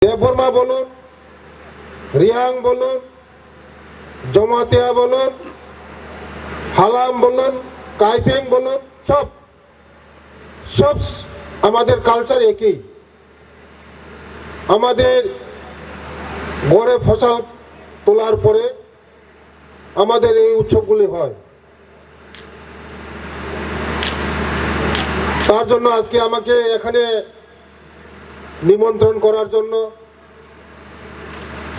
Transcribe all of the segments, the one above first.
দেববর্মা বলুন, রিয়াং বলুন, জমাতিয়া বলুন, হালাম বলুন, কাইফেং বলুন, সব সব আমাদের কালচার একই। আমাদের গড়ে ফসল তোলার পরে আমাদের এই উৎসবগুলি হয়। তার জন্য আজকে আমাকে এখানে নিমন্ত্রণ করার জন্য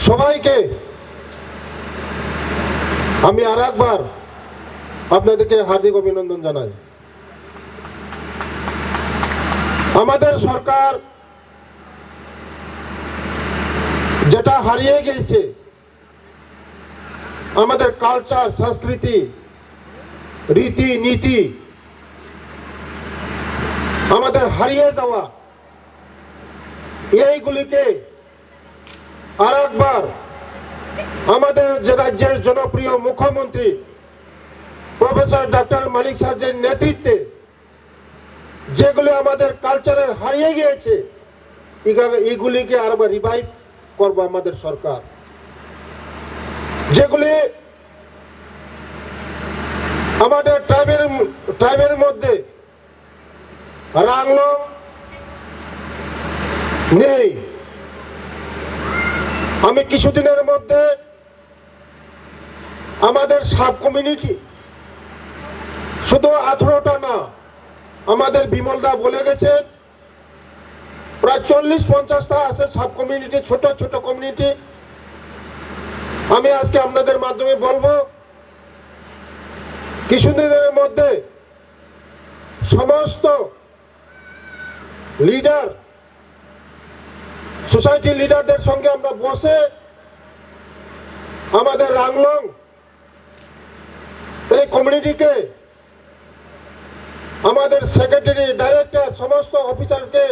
সবাইকে আমি আর একবার আপনাদেরকে হার্দিক অভিনন্দন জানাই। আমাদের সরকার যেটা হারিয়ে গেছে, আমাদের কালচার, সংস্কৃতি, রীতি নীতি আমাদের হারিয়ে যাওয়া, এইগুলিকে আর একবার আমাদের যে রাজ্যের জনপ্রিয় মুখ্যমন্ত্রী প্রফেসর ডক্টর মানিক সাহেবের নেতৃত্বে যেগুলি আমাদের কালচারে হারিয়ে গিয়েছে, এইগুলিকে আরবার রিভাইভ করবো আমাদের সরকার। যেগুলি আমাদের ট্রাইবের মধ্যে রাংলো নেই। আমি কিছুদিনের মধ্যে আমাদের সাব কমিউনিটি, শুধু 18টা না, আমাদের বিমলদা বলে গেছে প্রায় 40-50টা আছে সাব কমিউনিটি, ছোট ছোট কমিউনিটি। আমি আজকে আপনাদের মাধ্যমে বলবো, কিছুদিনের মধ্যে সমস্ত লিডার, সোসাইটি লিডারদের সঙ্গে আমরা বসে আমাদের রাংলং এই কমিউনিটিকে, আমাদের সেক্রেটারি, ডাইরেক্টর, সমস্ত অফিসারকে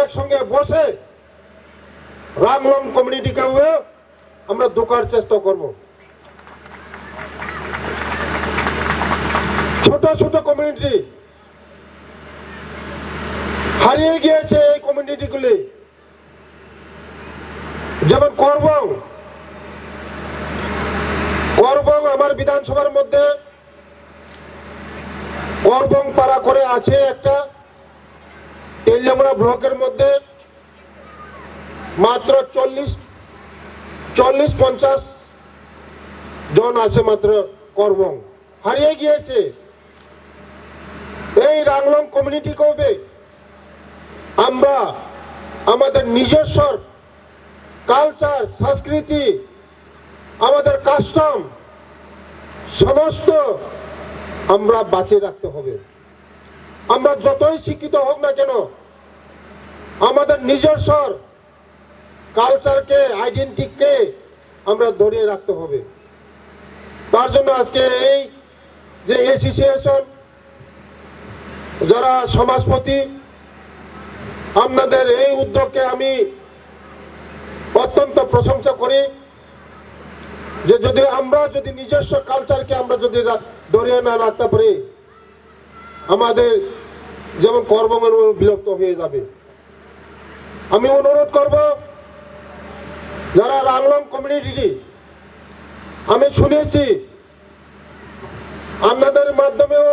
একসঙ্গে বসে রাংলং কমিউনিটিকে আমরা ঢোকার চেষ্টা করব। ছোট ছোট কমিউনিটি হারিয়ে গিয়েছে, এই কমিউনিটিগুলি যেমন করবং আমার বিধানসভার মধ্যে করবং পাড়া করে আছে একটা, তেলিয়ামুড়া ব্লকের মধ্যে মাত্র 40-50 জন আছে মাত্র। করবং হারিয়ে গিয়েছে। এই রাংলং কমিউনিটি কবে আমরা আমাদের নিজস্ব কালচার, সংস্কৃতি, আমাদের কাস্টম সমস্ত আমরা বাঁচিয়ে রাখতে হবে। আমরা যতই শিক্ষিত হোক না কেন, আমাদের নিজস্ব কালচারকে, আইডেন্টিটিকে আমরা ধরিয়ে রাখতে হবে। তার জন্য আজকে এই যে অ্যাসোসিয়েশন, যারা সমাজপতি, আপনাদের এই উদ্যোগকে আমি অত্যন্ত প্রশংসা করি। যে আমরা যদি নিজস্ব কালচারকে আমরা যদি ধরিয়ে না রাখতে পারি, আমাদের যেমন কর্মের বিলুপ্ত হয়ে যাবে। আমি অনুরোধ করব, যারা রাংলং কমিউনিটি, আমি শুনেছি আপনাদের মাধ্যমেও